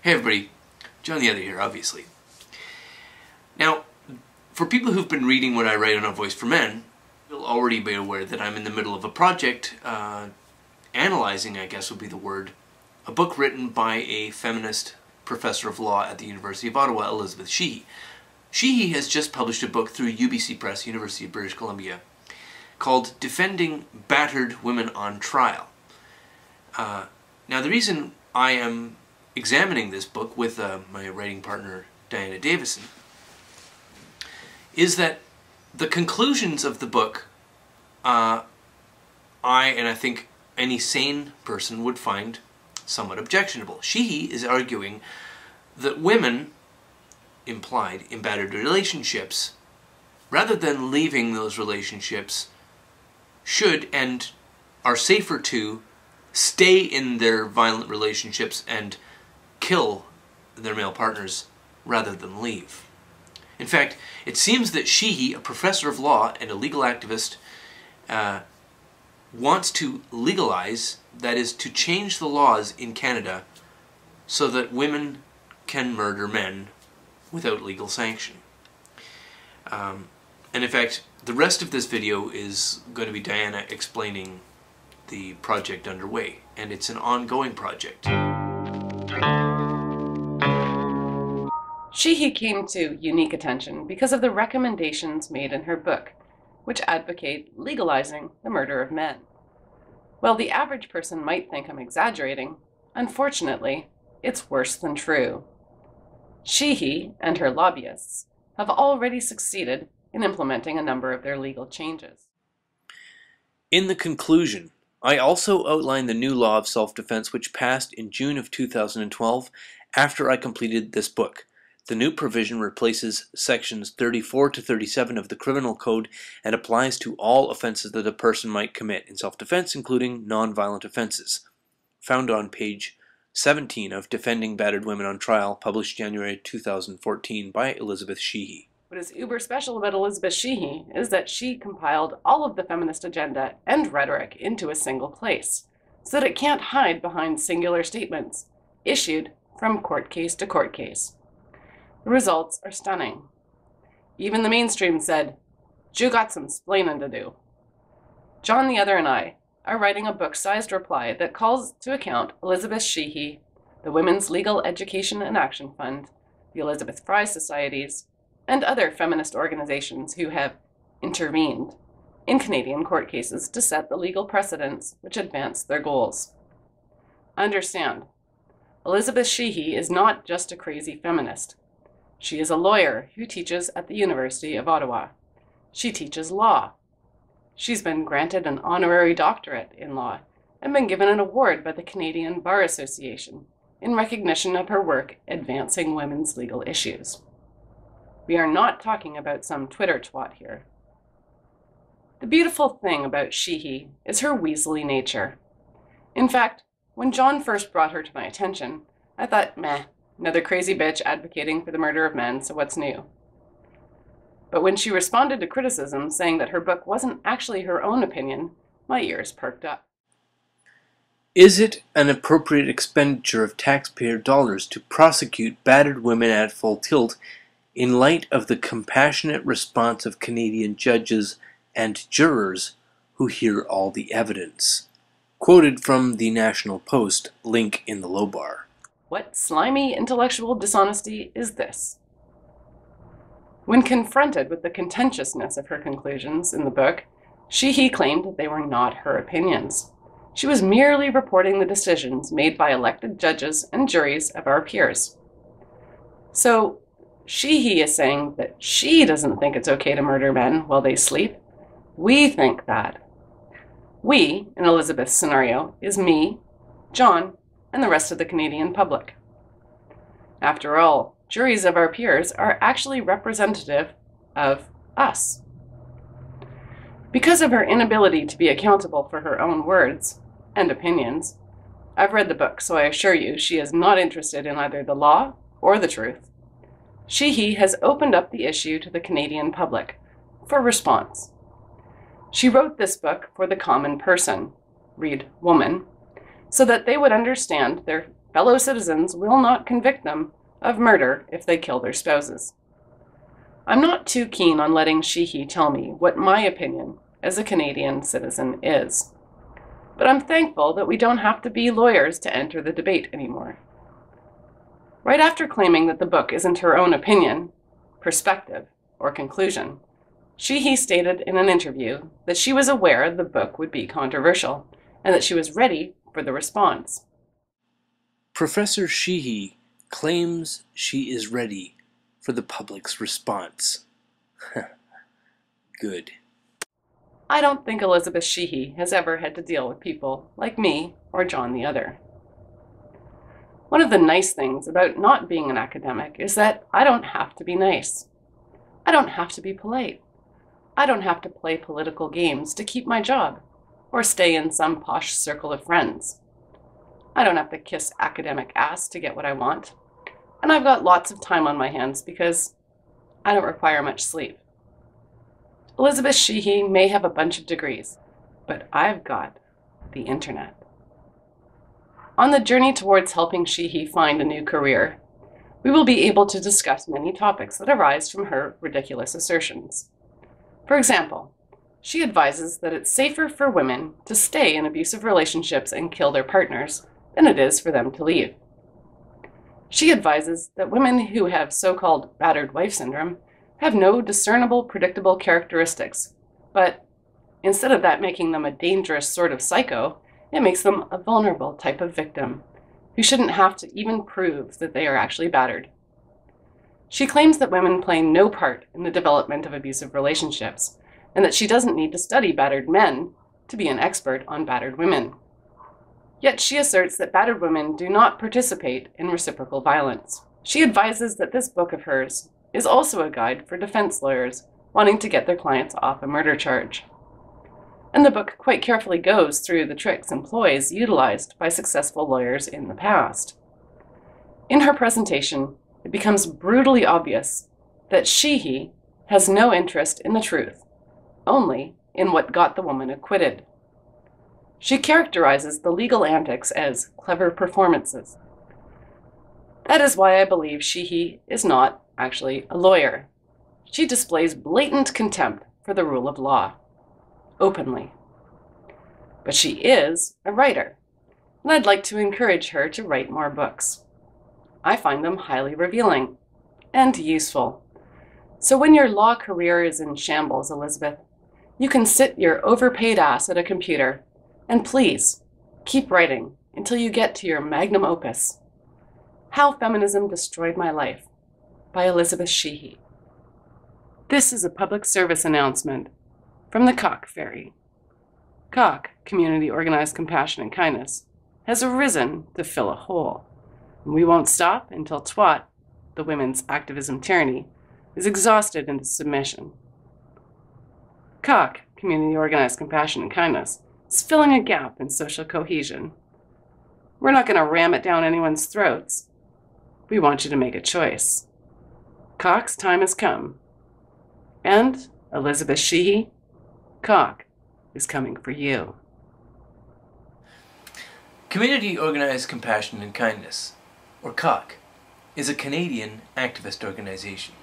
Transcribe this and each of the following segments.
Hey everybody, John the Other here, obviously. Now, for people who've been reading what I write on A Voice for Men, you'll already be aware that I'm in the middle of a project, analyzing, I guess would be the word, a book written by a feminist professor of law at the University of Ottawa, Elizabeth Sheehy. Sheehy has just published a book through UBC Press, University of British Columbia, called Defending Battered Women on Trial. Now the reason I am examining this book with my writing partner Diana Davison is that the conclusions of the book I think any sane person would find somewhat objectionable. Sheehy is arguing that women, implied in battered relationships, rather than leaving those relationships, should and are safer to stay in their violent relationships and kill their male partners rather than leave. In fact, it seems that Sheehy, a professor of law and a legal activist, wants to legalize, that is, to change the laws in Canada so that women can murder men without legal sanction. And in fact, the rest of this video is going to be Diana explaining the project underway, and it's an ongoing project. Sheehy came to unique attention because of the recommendations made in her book, which advocate legalizing the murder of men. While the average person might think I'm exaggerating, unfortunately, it's worse than true. Sheehy and her lobbyists have already succeeded in implementing a number of their legal changes. In the conclusion, I also outline the new law of self-defense which passed in June of 2012 after I completed this book. The new provision replaces sections 34 to 37 of the Criminal Code and applies to all offenses that a person might commit in self-defense, including non-violent offenses. Found on page 17 of Defending Battered Women on Trial, published January 2014 by Elizabeth Sheehy. What is uber special about Elizabeth Sheehy is that she compiled all of the feminist agenda and rhetoric into a single place, so that it can't hide behind singular statements issued from court case to court case. The results are stunning. Even the mainstream said, "You got some splaining to do." John the Other and I are writing a book-sized reply that calls to account Elizabeth Sheehy, the Women's Legal Education and Action Fund, the Elizabeth Fry Societies, and other feminist organizations who have intervened in Canadian court cases to set the legal precedents which advance their goals. Understand, Elizabeth Sheehy is not just a crazy feminist. She is a lawyer who teaches at the University of Ottawa. She teaches law. She's been granted an honorary doctorate in law and been given an award by the Canadian Bar Association in recognition of her work advancing women's legal issues. We are not talking about some Twitter twat here. The beautiful thing about Sheehy is her weaselly nature. In fact, when John first brought her to my attention, I thought, meh, another crazy bitch advocating for the murder of men, so what's new? But when she responded to criticism saying that her book wasn't actually her own opinion, my ears perked up. Is it an appropriate expenditure of taxpayer dollars to prosecute battered women at full tilt in light of the compassionate response of Canadian judges and jurors who hear all the evidence? Quoted from the National Post, link in the low bar. What slimy intellectual dishonesty is this? When confronted with the contentiousness of her conclusions in the book, Sheehy claimed that they were not her opinions. She was merely reporting the decisions made by elected judges and juries of our peers. So, Sheehy is saying that she doesn't think it's okay to murder men while they sleep. We think that. We, in Elizabeth's scenario, is me, John, and the rest of the Canadian public. After all, juries of our peers are actually representative of us. Because of her inability to be accountable for her own words and opinions, I've read the book, so I assure you she is not interested in either the law or the truth. Sheehy has opened up the issue to the Canadian public for response. She wrote this book for the common person, read woman, so that they would understand their fellow citizens will not convict them of murder if they kill their spouses. I'm not too keen on letting Sheehy tell me what my opinion as a Canadian citizen is. But I'm thankful that we don't have to be lawyers to enter the debate anymore. Right after claiming that the book isn't her own opinion, perspective, or conclusion, Sheehy stated in an interview that she was aware the book would be controversial and that she was ready for the response. Professor Sheehy claims she is ready for the public's response. Good. I don't think Elizabeth Sheehy has ever had to deal with people like me or John the Other. One of the nice things about not being an academic is that I don't have to be nice. I don't have to be polite. I don't have to play political games to keep my job or stay in some posh circle of friends. I don't have to kiss academic ass to get what I want. And I've got lots of time on my hands because I don't require much sleep. Elizabeth Sheehy may have a bunch of degrees, but I've got the internet. On the journey towards helping Sheehy find a new career, we will be able to discuss many topics that arise from her ridiculous assertions. For example, she advises that it's safer for women to stay in abusive relationships and kill their partners than it is for them to leave. She advises that women who have so-called battered wife syndrome have no discernible, predictable characteristics, but instead of that making them a dangerous sort of psycho, it makes them a vulnerable type of victim who shouldn't have to even prove that they are actually battered. She claims that women play no part in the development of abusive relationships, and that she doesn't need to study battered men to be an expert on battered women. Yet she asserts that battered women do not participate in reciprocal violence. She advises that this book of hers is also a guide for defense lawyers wanting to get their clients off a murder charge. And the book quite carefully goes through the tricks and ploys utilized by successful lawyers in the past. In her presentation, it becomes brutally obvious that Sheehy has no interest in the truth, only in what got the woman acquitted. She characterizes the legal antics as clever performances. That is why I believe Sheehy is not actually a lawyer. She displays blatant contempt for the rule of law, openly. But she is a writer, and I'd like to encourage her to write more books. I find them highly revealing and useful. So when your law career is in shambles, Elizabeth, you can sit your overpaid ass at a computer and please keep writing until you get to your magnum opus, How Feminism Destroyed My Life, by Elizabeth Sheehy. This is a public service announcement from the Cock Ferry. Cock, Community Organized Compassion and Kindness, has arisen to fill a hole. And we won't stop until Twat, the women's activism tyranny, is exhausted into submission. Cock, Community Organized Compassion and Kindness, is filling a gap in social cohesion. We're not going to ram it down anyone's throats. We want you to make a choice. Cock's time has come. And, Elizabeth Sheehy, Cock is coming for you. Community Organized Compassion and Kindness, or COC, is a Canadian activist organization.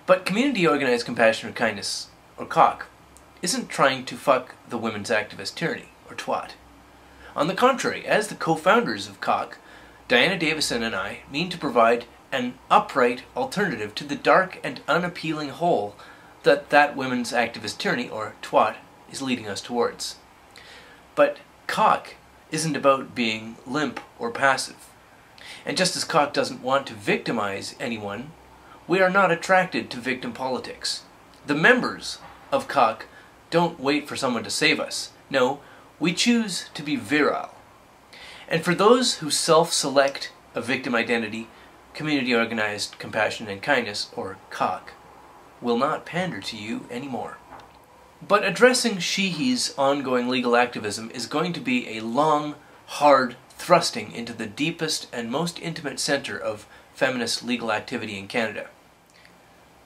But Community Organized Compassion and Kindness, or COC, isn't trying to fuck the women's activist tyranny, or twat. On the contrary, as the co-founders of COC, Diana Davison and I mean to provide an upright alternative to the dark and unappealing hole that women's activist tyranny, or twat, is leading us towards. But COC isn't about being limp or passive. And just as COC doesn't want to victimize anyone, we are not attracted to victim politics. The members of COC don't wait for someone to save us. No, we choose to be virile. And for those who self-select a victim identity, Community Organized Compassion and Kindness, or COC, will not pander to you anymore. But addressing Sheehy's ongoing legal activism is going to be a long, hard thrusting into the deepest and most intimate center of feminist legal activity in Canada.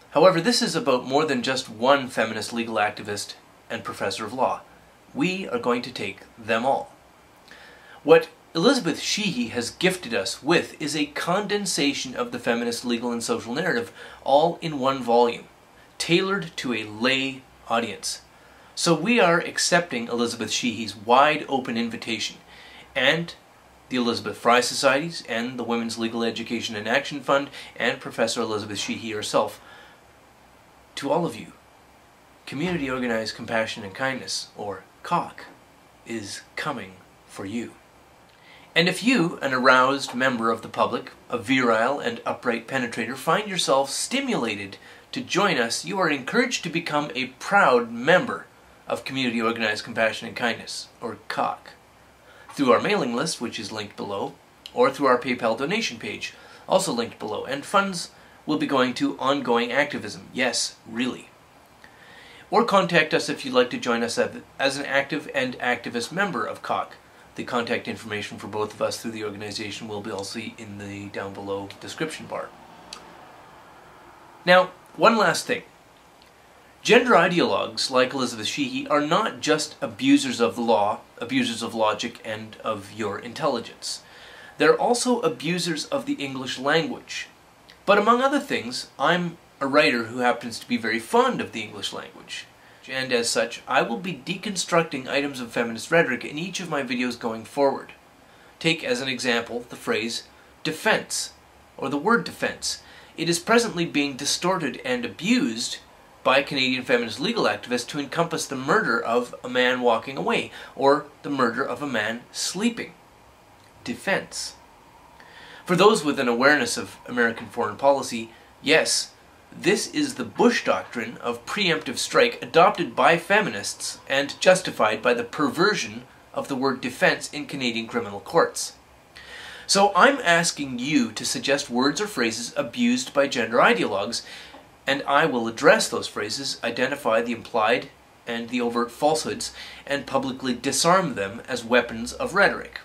However, this is about more than just one feminist legal activist and professor of law. We are going to take them all. What Elizabeth Sheehy has gifted us with is a condensation of the feminist legal and social narrative, all in one volume, tailored to a lay audience. So we are accepting Elizabeth Sheehy's wide open invitation, and the Elizabeth Fry Societies, and the Women's Legal Education and Action Fund, and Professor Elizabeth Sheehy herself. To all of you, Community Organized Compassion and Kindness, or COC, is coming for you. And if you, an aroused member of the public, a virile and upright penetrator, find yourself stimulated to join us, you are encouraged to become a proud member of Community Organized Compassion and Kindness, or COC, through our mailing list, which is linked below, or through our PayPal donation page, also linked below, and funds will be going to ongoing activism. Yes, really. Or contact us if you'd like to join us as an active and activist member of COC. The contact information for both of us through the organization will be also in the down below description bar. Now, one last thing. Gender ideologues like Elizabeth Sheehy are not just abusers of the law, abusers of logic, and of your intelligence. They're also abusers of the English language. But among other things, I'm a writer who happens to be very fond of the English language. And as such, I will be deconstructing items of feminist rhetoric in each of my videos going forward. Take as an example the phrase defense, or the word defense. It is presently being distorted and abused by Canadian feminist legal activists to encompass the murder of a man walking away, or the murder of a man sleeping. Defense. For those with an awareness of American foreign policy, yes, this is the Bush doctrine of preemptive strike adopted by feminists and justified by the perversion of the word defense in Canadian criminal courts. So I'm asking you to suggest words or phrases abused by gender ideologues, and I will address those phrases, identify the implied and the overt falsehoods, and publicly disarm them as weapons of rhetoric.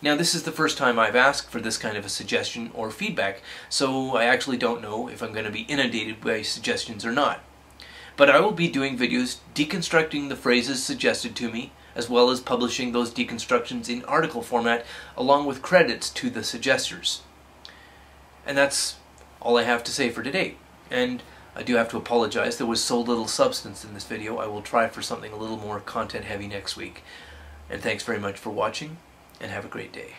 Now, this is the first time I've asked for this kind of a suggestion or feedback, so I actually don't know if I'm going to be inundated by suggestions or not. But I will be doing videos deconstructing the phrases suggested to me, as well as publishing those deconstructions in article format, along with credits to the suggestors. And that's all I have to say for today. And I do have to apologize, there was so little substance in this video. I will try for something a little more content heavy next week. And thanks very much for watching, and have a great day.